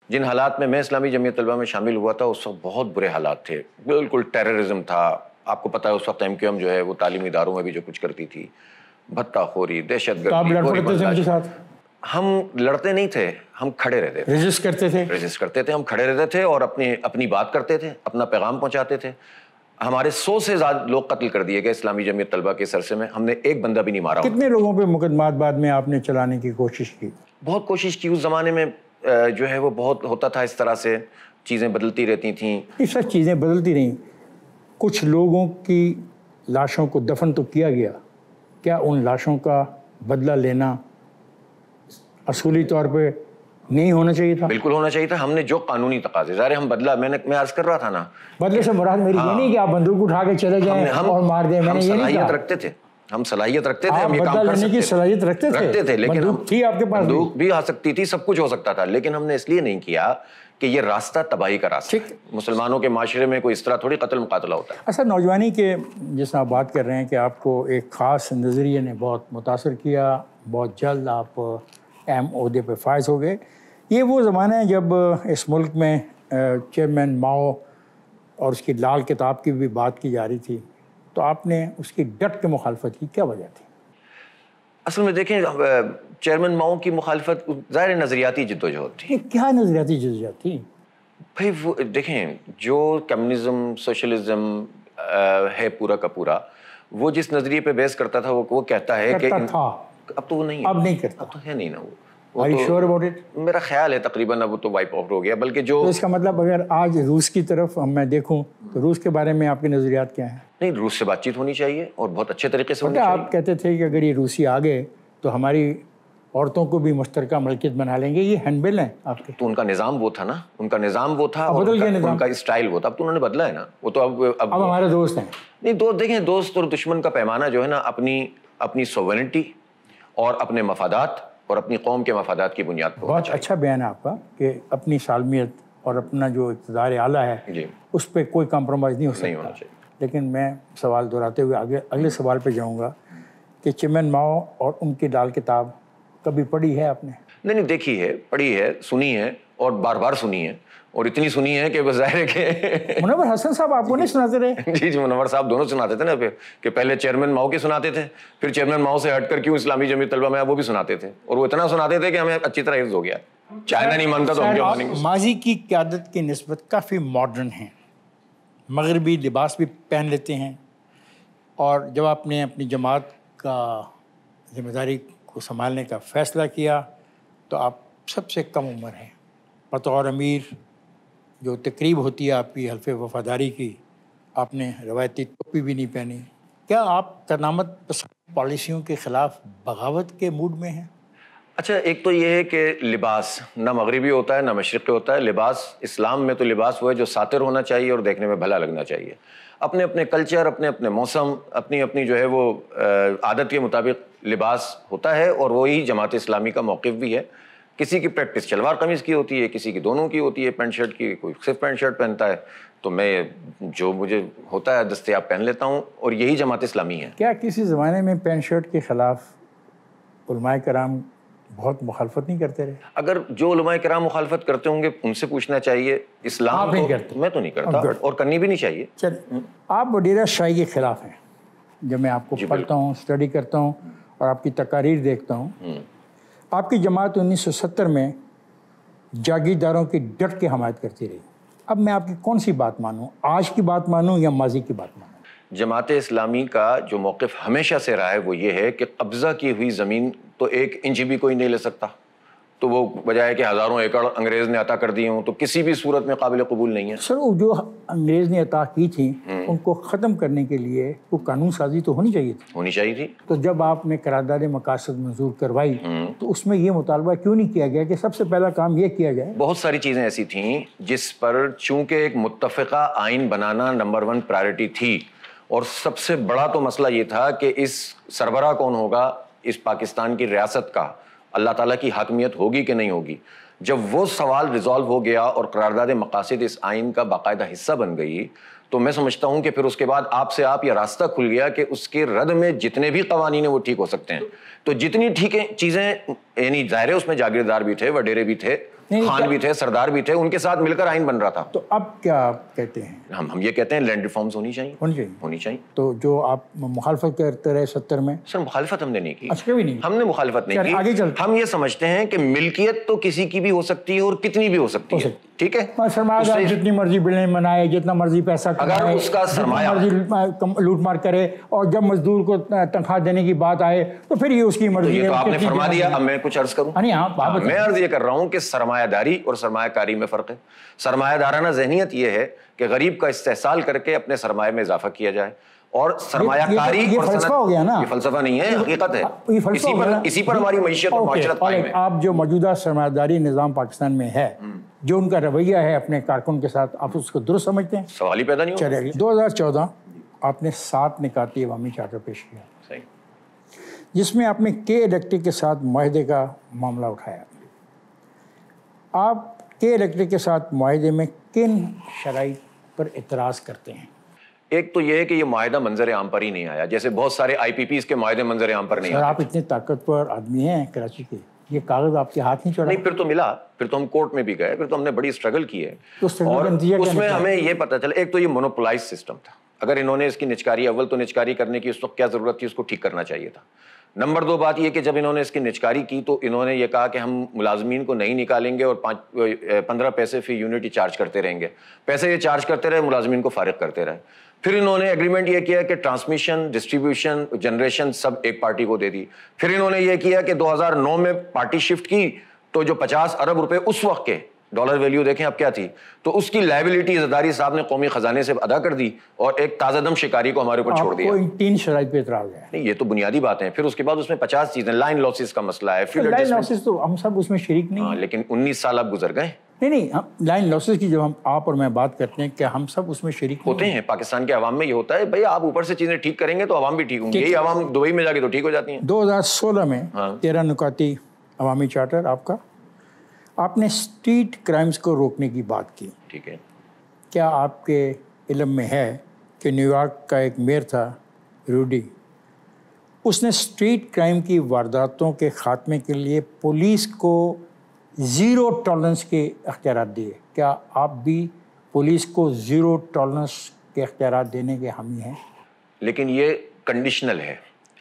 جن حالات میں اسلامی جمعیت طلبہ میں شامل ہوا تھا اس وقت بہت برے حالات تھے، بالکل ٹیررزم تھا. آپ کو پتا ہے اس وقت MQM جو ہے وہ تعلیمی اداروں میں بھی جو کچھ کرتی تھی، بھتہ خوری، دہشت گردی. ہم لڑتے نہیں تھے، ہم کھڑے رہتے تھے، ریزسٹ کرتے تھے، ہم کھڑے رہتے تھے اور اپنی بات کرتے تھے، اپنا پیغام پہنچاتے تھے. ہمارے 100 سے زیادہ لوگ قتل کر دیے گئے اسلامی جمعیت طلبہ کے سرسے میں، ہم نے ایک بندہ بھی نہیں مارا. کتنے لوگوں پہ مقدمات بعد میں آپ نے چلانے کی کوشش کی؟ بہت کوشش کی. اس زمانے میں جو ہے وہ بہت ہوتا تھا اس طرح سے، چیزیں بدلتی رہتی تھیں. اس طرح چیزیں بدلتی رہیں. کچھ لوگوں کی لاشوں کو دفن تو کیا گیا، کیا ان لاشوں کا بدلہ لینا اصولی طور پہ نہیں ہونا چاہیے تھا؟ بالکل ہونا چاہیے تھا. ہم نے جو قانونی تقاضے، ظاہر ہم بدلہ، میں عرض کر رہا تھا نا، بدلے سے مراد میری یہ نہیں کہ آپ بندوق اٹھا کے چلے جائیں اور مار دیں. میں نے یہ نہیں کہا. ہم صلاحیت رکھتے تھے، ہم یہ کام کر سکتے تھے، صلاحیت رکھتے تھے، لیکن بندوق تھی آپ کے پاس، بندوق بھی آ سکتی تھی، سب کچھ ہو سکتا تھا، لیکن ہم نے اس لیے نہیں کیا کہ یہ راستہ تباہی کا راستہ ہے. مسلمانوں کے معاشرے میں کوئی اس طرح تھوڑی قتل مقاتلہ ہوتا ہے. اصل نوجوانی کے جس آپ بات کر رہے ہیں کہ آپ کو ایک خاص نظریے نے بہت متاثر کیا، بہت جلد آپ اہم عہدے پہ فائز ہو گئے. یہ وہ زمانہ ہے جب اس ملک میں چیئرمین ماؤ اور اس کی لال کتاب کی بھی بات کی جا رہی تھی، تو آپ نے اس کی ڈٹ کے مخالفت کی، کیا وجہ تھی؟ اصل میں دیکھیں، چیئرمین ماؤ کی مخالفت ظاہر نظریاتی جدوجہد تھی. کیا نظریاتی جدوجہد تھی بھائی؟ وہ دیکھیں، جو کمیونزم سوشلزم ہے پورا کا پورا، وہ جس نظریے پہ بیس کرتا تھا وہ کہتا ہے کہ اب تو وہ نہیں ہے، اب نہیں کرتا، اب تو ہے نہیں نا. Are you sure about it؟ میرا خیال ہے تقریباً اب وہ تو وائپ آؤٹ ہو گیا. بلکہ جو اس کا مطلب اگر آج روس کی طرف میں دیکھوں تو روس کے بارے میں آپ کے نظریات کیا ہیں؟ نہیں، روس سے بات چیت ہونی چاہیے اور بہت اچھے طریقے سے ہونی چاہیے. آپ کہتے تھے کہ اگر یہ روسی آ گئے تو ہماری عورتوں کو بھی مشترکہ ملکیت بنا لیں گے، یہ ہینڈ بل ہیں آپ کے. تو ان کا نظام وہ تھا نا، ان کا نظام وہ تھا، بدل گیا نظام، ان کا اسٹائل وہ تھا. اب تو انہوں نے بدلا ہے نا. وہ تو اب ہمارے دوست ہیں. نہیں، دوست دیکھیں، دوست اور دشمن کا پیمانہ جو ہے نا اپنی سوورنٹی اور اپنے مفادات اور اپنی قوم کے مفادات کی بنیاد پر. بہت اچھا بیان ہے آپ کا کہ اپنی سالمیت اور اپنا جو اقتدار اعلیٰ ہے اس پہ کوئی کمپرومائز نہیں ہو سکتا. لیکن میں سوال دہراتے ہوئے اگلے سوال پہ جاؤں گا کہ چیئرمین ماؤ اور ان کی لال کتاب کبھی پڑھی ہے آپ نے؟ نہیں، دیکھی ہے، پڑھی ہے، سنی ہے اور بار بار سنی ہے، اور اتنی سنی ہے کہ بس ظاہر ہے کہ منور حسن صاحب آپ کو نہیں سناتے رہے؟ جی، منور صاحب دونوں سناتے تھے نا، کہ پہلے چیئرمین ماؤ کی سناتے تھے، پھر چیئرمین ماؤ سے ہٹ کر کیوں اسلامی جمعیت طلبہ میں وہ بھی سناتے تھے، اور وہ اتنا سناتے تھے کہ ہمیں اچھی طرح حفظ ہو گیا. چائنا نہیں مانتا تو ہم کیا مانیں گے. ماضی کی قیادت کی نسبت کافی ماڈرن ہیں، مغربی لباس بھی پہن لیتے ہیں، اور جب آپ نے اپنی جماعت کا ذمہ داری کو سنبھالنے کا فیصلہ کیا تو آپ سب سے کم عمر ہیں. بطور امیر جو تقریب ہوتی ہے آپ کی حلف وفاداری کی، آپ نے روایتی ٹوپی بھی نہیں پہنی. کیا آپ قدامت پسند پالیسیوں کے خلاف بغاوت کے موڈ میں ہیں؟ اچھا، ایک تو یہ ہے کہ لباس نہ مغربی ہوتا ہے نہ مشرقی ہوتا ہے. لباس اسلام میں تو لباس وہ ہے جو ساتر ہونا چاہیے اور دیکھنے میں بھلا لگنا چاہیے. اپنے اپنے کلچر، اپنے اپنے موسم، اپنی اپنی جو ہے وہ عادت کے مطابق لباس ہوتا ہے، اور وہی جماعت اسلامی کا موقف بھی ہے. کسی کی پریکٹس شلوار قمیض کی ہوتی ہے، کسی کی دونوں کی ہوتی ہے، پینٹ شرٹ کی، کوئی صرف پینٹ شرٹ پہنتا ہے. تو میں جو مجھے ہوتا ہے دستیاب پہن لیتا ہوں، اور یہی جماعت اسلامی ہے. کیا کسی زمانے میں پینٹ شرٹ کے خلاف علماء کرام بہت مخالفت نہیں کرتے رہے؟ اگر جو علماء کرام مخالفت کرتے ہوں گے ان سے پوچھنا چاہیے. اسلام آپ نہیں کرتے؟ میں تو نہیں کرتا، اور کرنی بھی نہیں چاہیے. چل، آپ وڈیرہ شاہی کے خلاف ہیں. جب میں آپ کو پڑھتا ہوں، اسٹڈی کرتا ہوں اور آپ کی تقاریر دیکھتا ہوں، آپ کی جماعت 1970 میں جاگیرداروں کی ڈٹ کے حمایت کرتی رہی. اب میں آپ کی کون سی بات مانوں؟ آج کی بات مانوں یا ماضی کی بات مانوں؟ جماعت اسلامی کا جو موقف ہمیشہ سے رہا ہے وہ یہ ہے کہ قبضہ کی ہوئی زمین تو 1 انچ بھی کوئی نہیں لے سکتا. تو وہ بجائے کہ ہزاروں ایکڑ انگریز نے عطا کر دیے ہوں تو کسی بھی صورت میں قابل قبول نہیں ہے. سر، وہ جو انگریز نے عطا کی تھی ان کو ختم کرنے کے لیے وہ قانون سازی تو ہونی چاہیے تھی. تو جب آپ نے قرارداد مقاصد منظور کروائی تو اس میں یہ مطالبہ کیوں نہیں کیا گیا کہ سب سے پہلا کام یہ کیا جائے؟ بہت ساری چیزیں ایسی تھیں جس پر چونکہ ایک متفقہ آئین بنانا نمبر 1 پرائرٹی تھی، اور سب سے بڑا تو مسئلہ یہ تھا کہ اس سربراہ کون ہوگا اس پاکستان کی ریاست کا، اللہ تعالیٰ کی حاکمیت ہوگی کہ نہیں ہوگی. جب وہ سوال ریزالو ہو گیا اور قرارداد مقاصد اس آئین کا باقاعدہ حصہ بن گئی، تو میں سمجھتا ہوں کہ پھر اس کے بعد آپ یہ راستہ کھل گیا کہ اس کے رد میں جتنے بھی قوانین ہیں وہ ٹھیک ہو سکتے ہیں. تو جتنی ٹھیک چیزیں، یعنی ظاہر ہے اس میں جاگیردار بھی تھے، وڈیرے بھی تھے، خان بھی تھے, سردار بھی تھے, ان کے ساتھ مل کر آئین بن رہا تھا. تو اب کیا کہتے ہیں؟ ہم یہ کہتے ہیں لینڈ ریفارمز ہونی چاہیے. تو جو آپ مخالفت کرتے رہے 70 میں؟ سر مخالفت ہم نے نہیں کی. اچھا بھی نہیں, ہم نے مخالفت نہیں کی. ہم یہ سمجھتے ہیں کہ ملکیت تو کسی کی بھی ہو سکتی ہے اور کتنی بھی ہو سکتی ہے, ٹھیک ہے. سرمایہ دار جتنی مرضی بلڈنگ بنائے, جتنا مرضی پیسہ کمائے, اگر اس کا سرمایہ مرضی لوٹ مار کرے, اور جب مزدور کو تنخواہ دینے کی بات آئے تو پھر یہ اس کی مرضی ہے. یہ تو آپ نے فرما دیا. اب میں کچھ عرض کروں. میں عرض یہ کر رہا ہوں کہ سرمایہ داری اور سرمایہ کاری میں فرق ہے. سرمایہ دارانہ ذہنیت یہ ہے کہ غریب کا استحصال کر کے اپنے سرمایہ میں اضافہ کیا جائے, اور سرمایہ کاری یہ فلسفہ ہو گیا نا. یہ فلسفہ نہیں ہے, حقیقت ہے. اسی پر ہماری معیشت اور معاشرت قائم ہے. آپ جو موجودہ سرمایہ داری نظام پاکستان میں ہے, جو ان کا رویہ ہے اپنے کارکن کے ساتھ, آپ اس کو درست سمجھتے ہیں؟ سوال ہی پیدا نہیں ہوگا. چلے 2014 آپ نے 7 نکاتی عوامی چارٹر پیش کیا, جس میں آپ نے کے الیکٹرک کے ساتھ معاہدے کا معاملہ اٹھایا. آپ کے الیکٹرک کے ساتھ معاہدے میں کن شرائط پر اعتراض کرتے ہیں؟ ایک تو یہ ہے کہ یہ معاہدہ منظر عام پر ہی نہیں آیا, جیسے بہت سارے آئی پی پیز کے معاہدے منظر عام پر نہیں آئے. آپ اتنے طاقتور آدمی ہیں کراچی کے, یہ کاغذ آپ کے ہاتھ نہیں چڑھا؟ نہیں, پھر تو ملا, پھر تو ہم کورٹ میں بھی گئے, پھر تو ہم نے بڑی اسٹرگل کی ہے, اور اس میں ہمیں یہ پتا چلا ایک تو یہ مونوپولائز سسٹم تھا. اگر انہوں نے اس کی نچکاری, اول تو نچکاری کرنے کی اس وقت کیا ضرورت تھی, اس کو ٹھیک کرنا چاہیے تھا. نمبر 2 بات یہ کہ جب انہوں نے اس کی نچکاری کی تو انہوں نے یہ کہا کہ ہم ملازمین کو نہیں نکالیں گے اور 15 پیسے فی یونٹ چارج کرتے رہیں گے. پیسے یہ چارج کرتے رہے, ملازمین کو فارغ کرتے رہے. پھر انہوں نے ایگریمنٹ یہ کیا کہ ٹرانسمیشن, ڈسٹریبیوشن, جنریشن سب ایک پارٹی کو دے دی. پھر انہوں نے یہ کیا کہ 2009 میں پارٹی شفٹ کی تو جو 50 ارب روپے اس وقت کے ڈالر ویلیو دیکھیں اب کیا تھی, تو اس کی لائبلٹی زرداری صاحب نے قومی خزانے سے ادا کر دی اور ایک تازہ دم شکاری کو ہمارے اوپر چھوڑ دیا. آپ کو ان 3 شرائط پہ اعتراض ہے؟ نہیں, یہ تو بنیادی باتیں ہیں. پھر اس کے بعد اس میں 50 چیزیں, لائن لاسز کا مسئلہ ہے. لائن لاسز تو ہم سب اس میں شریک نہیں ہیں. لیکن 19 سال اب گزر گئے. نہیں, لائن لاسز کی جب ہم آپ اور میں بات کرتے ہیں کہ ہم سب اس میں شریک ہوتے ہیں. پاکستان کے عوام میں یہ ہوتا ہے بھائی, آپ اوپر سے چیزیں ٹھیک کریں گے تو عوام بھی ٹھیک ہوں گے. یہی عوام دبئی میں جا کے تو ٹھیک ہو جاتی ہیں. 2016 میں 13 نکاتی عوامی چارٹر آپ کا, آپ نے اسٹریٹ کرائمز کو روکنے کی بات کی. ٹھیک ہے. کیا آپ کے علم میں ہے کہ نیو یارک کا ایک میئر تھا روڈی, اس نے اسٹریٹ کرائم کی وارداتوں کے خاتمے کے لیے پولیس کو 0 ٹالرنس کے اختیارات دیے. کیا آپ بھی پولیس کو 0 ٹالرنس کے اختیارات دینے کے حامی ہیں؟ لیکن یہ کنڈیشنل ہے.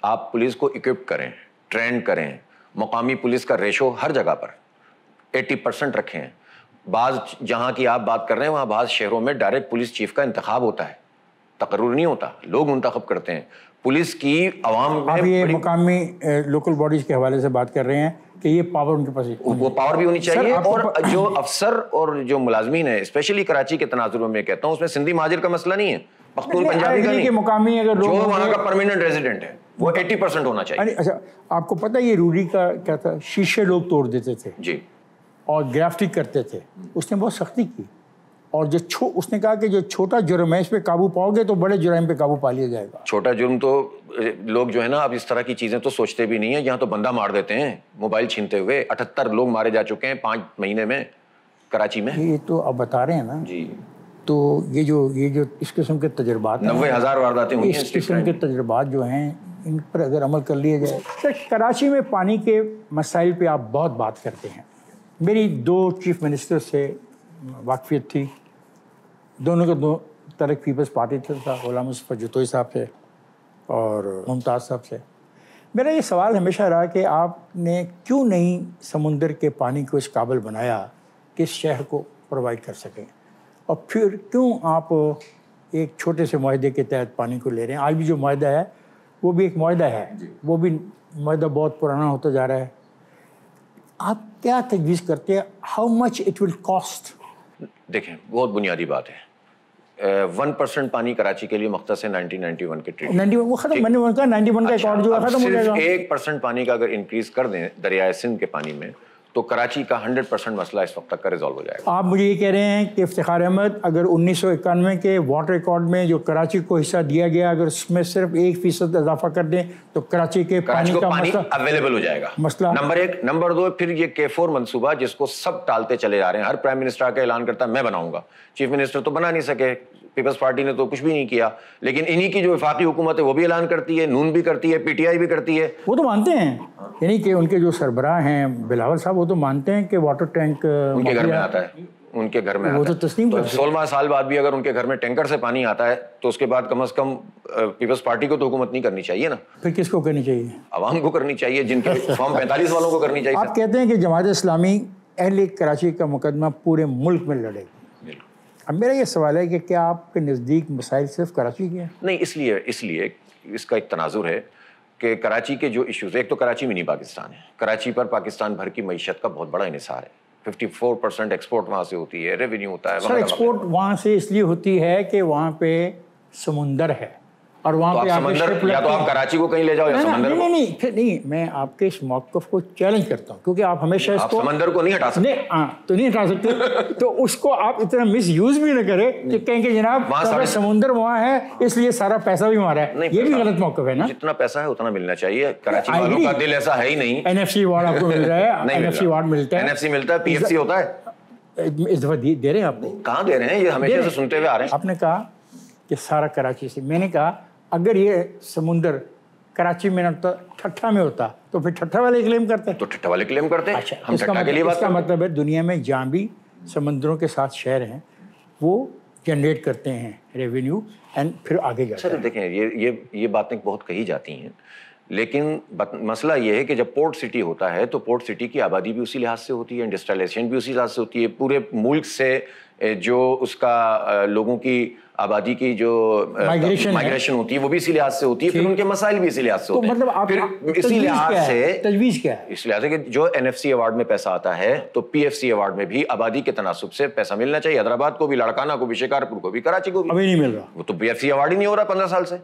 آپ پولیس کو اکوپ کریں, ٹرین کریں, مقامی پولیس کا ریشو ہر جگہ پر 80% رکھیں. بعض جہاں کی آپ بات کر رہے ہیں وہاں بعض شہروں میں ڈائریکٹ پولیس چیف کا انتخاب ہوتا ہے, تقرر نہیں ہوتا, لوگ منتخب کرتے ہیں. پولیس کی عوام میں آپ یہ مقامی لوکل باڈیز کے حوالے سے بات کر رہے ہیں کہ یہ پاور ان کے پاس, وہ پاور بھی ہونی چاہیے. اور جو افسر اور جو ملازمین ہیں, اسپیشلی کراچی کے تناظر میں کہتا ہوں, اس میں سندھی مہاجر کا مسئلہ نہیں ہے, پختون پنجابی کا نہیں, مقامی اگر جو وہاں کا پرماننٹ ریزیڈنٹ ہے وہ 80% ہونا چاہیے. اچھا, آپ کو پتہ یہ روڈی کا کیا تھا, شیشے لوگ توڑ دیتے تھے جی, اور گرافٹی کرتے تھے. اس نے بہت سختی کی, اور جو اس نے کہا کہ جو چھوٹا جرم ہے اس پہ قابو پاؤ گے تو بڑے جرائم پہ قابو پا لیا جائے گا. چھوٹا جرم تو لوگ جو ہے نا اب اس طرح کی چیزیں تو سوچتے بھی نہیں ہیں. یہاں تو بندہ مار دیتے ہیں موبائل چھینتے ہوئے. 78 لوگ مارے جا چکے ہیں 5 مہینے میں کراچی میں. یہ تو آپ بتا رہے ہیں نا جی. تو یہ جو اس قسم کے تجربات 90,000 وارداتیں ہوئی ہیں. اس قسم کے تجربات جو ہیں ان پر اگر عمل کر لیا جائے. کراچی میں پانی کے مسائل پہ آپ بہت بات کرتے ہیں. میری 2 چیف منسٹر سے واقفیت تھی, دونوں کے 2 طرح پیپلز پارٹی تھا, غلام مصطفیٰ جتوئی صاحب سے اور ممتاز صاحب سے. میرا یہ سوال ہمیشہ رہا کہ آپ نے کیوں نہیں سمندر کے پانی کو اس قابل بنایا کہ اس شہر کو پرووائڈ کر سکیں, اور پھر کیوں آپ ایک چھوٹے سے معاہدے کے تحت پانی کو لے رہے ہیں. آج بھی جو معاہدہ ہے وہ بھی ایک معاہدہ ہے, وہ بھی معاہدہ بہت پرانا ہوتا جا رہا ہے. آپ کیا تجویز کرتے ہیں, how much it will cost? دیکھیں بہت بنیادی بات ہے, 1% پانی کراچی کے لیے مختص ہے 1991 کے ٹریٹی. 91 وہ ختم, میں نے کہا 91 کا ایکارڈ جو ختم ہو جائے گا. 1% پانی کا اگر انکریز کر دیں دریائے سندھ کے پانی میں تو کراچی کا 100% مسئلہ اس وقت تک کا ریزالو ہو جائے گا. آپ مجھے یہ کہہ رہے ہیں کہ افتخار احمد اگر 1991 کے واٹر ریکارڈ میں جو کراچی کو حصہ دیا گیا اگر اس میں صرف 1% اضافہ کر دیں تو کراچی کے پانی کا مسئلہ اویلیبل ہو جائے گا. مسئلہ نمبر 1. نمبر 2, پھر یہ K4 منصوبہ جس کو سب ٹالتے چلے جا رہے ہیں. ہر پرائم منسٹر کا اعلان کرتا ہے میں بناؤں گا, چیف منسٹر تو بنا نہیں سکے, پیپلز پارٹی نے تو کچھ بھی نہیں کیا، لیکن انہی کی جو وفاقی حکومت ہے وہ بھی اعلان کرتی ہے، نون بھی کرتی ہے، پی ٹی آئی بھی کرتی ہے. وہ تو مانتے ہیں، یعنی کہ ان کے جو سربراہ ہیں بلاول صاحب، وہ تو مانتے ہیں کہ واٹر ٹینک ان کے گھر میں آتا ہے، ان کے گھر میں وہ آتا تو ہے. تسلیم تو کرتے 16 سال بعد بھی اگر ان کے گھر میں ٹینکر سے پانی آتا ہے تو اس کے بعد کم از کم پیپلز پارٹی کو تو حکومت نہیں کرنی چاہیے نا. پھر کس کو کرنی چاہیے؟ عوام کو کرنی چاہیے، جن کے فارم 45 والوں کو کرنی چاہیے. آپ کہتے ہیں کہ جماعت اسلامی اہل کراچی کا مقدمہ پورے ملک میں لڑے گی. اب میرا یہ سوال ہے کہ کیا آپ کے نزدیک مسائل صرف کراچی کے ہیں؟ نہیں، اس لیے اس کا ایک تناظر ہے کہ کراچی کے جو ایشوز، ایک تو کراچی منی پاکستان ہے، کراچی پر پاکستان بھر کی معیشت کا بہت بڑا انحصار ہے، 54% ایکسپورٹ وہاں سے ہوتی ہے، ریونیو ہوتا ہے. سر ایکسپورٹ وہاں سے اس لیے ہوتی ہے کہ وہاں پہ سمندر ہے، اور وہاں پہ سمندر، یا تو آپ کراچی کو کہیں لے جاؤ یا سمندر کو. نہیں، میں آپ کے اس موقف کو چیلنج کرتا ہوں، کیونکہ آپ ہمیشہ اس کو سمندر کو نہیں ہٹا سکتے. تو نہیں ہٹا سکتے، تو اس کو آپ اتنا مس یوز بھی نہ کریں کہ کہیں کہ جناب سمندر وہاں ہے اس لیے سارا پیسہ بھی ہمارا ہے. یہ بھی غلط موقف ہے نا. جتنا پیسہ ہے اتنا ملنا چاہیے. کراچی والوں کا دل ایسا ہے ہی نہیں. NFC ایوارڈ آپ کو مل رہا ہے، NFC ایوارڈ ملتا ہے، NFC ملتا ہے، PFC ہوتا ہے. اس دفعہ دے رہے ہیں آپ کو؟ کہاں دے رہے ہیں؟ یہ ہمیشہ سے سنتے ہوئے آ رہے ہیں. آپ نے کہا کہ سارا کراچی سے، میں نے کہا اگر یہ سمندر کراچی میں نہ ہوتا، ٹھٹھا میں ہوتا، تو پھر ٹھٹھا والے کلیم کرتے ہیں. تو ٹھٹھا والے کلیم کرتے ہیں. ہم ٹھٹھا کے لیے بات اس کا مطلب ہے دنیا میں جہاں بھی سمندروں کے ساتھ شہر ہیں وہ جنریٹ کرتے ہیں ریونیو، اینڈ پھر آگے جاتے ہیں. سر دیکھیں، یہ باتیں بہت کہی جاتی ہیں، لیکن مسئلہ یہ ہے کہ جب پورٹ سٹی ہوتا ہے تو پورٹ سٹی کی آبادی بھی اسی لحاظ سے ہوتی ہے، انڈسٹریلائزیشن بھی اسی لحاظ سے ہوتی ہے. پورے ملک سے جو اس کا لوگوں کی آبادی کی جو مائگریشن ہوتی ہے وہ بھی اسی لحاظ سے ہوتی ہے، پھر ان کے مسائل بھی اسی لحاظ سے ہوتے ہیں. پھر اسی لحاظ سے تجویز کیا ہے؟ اس لحاظ سے کہ جو NFC ایوارڈ میں پیسہ آتا ہے تو PFC ایوارڈ میں بھی آبادی کے تناسب سے پیسہ ملنا چاہیے. حیدرآباد کو بھی، لاڑکانہ کو بھی، شکارپور کو بھی، کراچی کو بھی. ابھی نہیں مل رہا. وہ تو PFC ایوارڈ ہی نہیں ہو رہا 15 سال سے.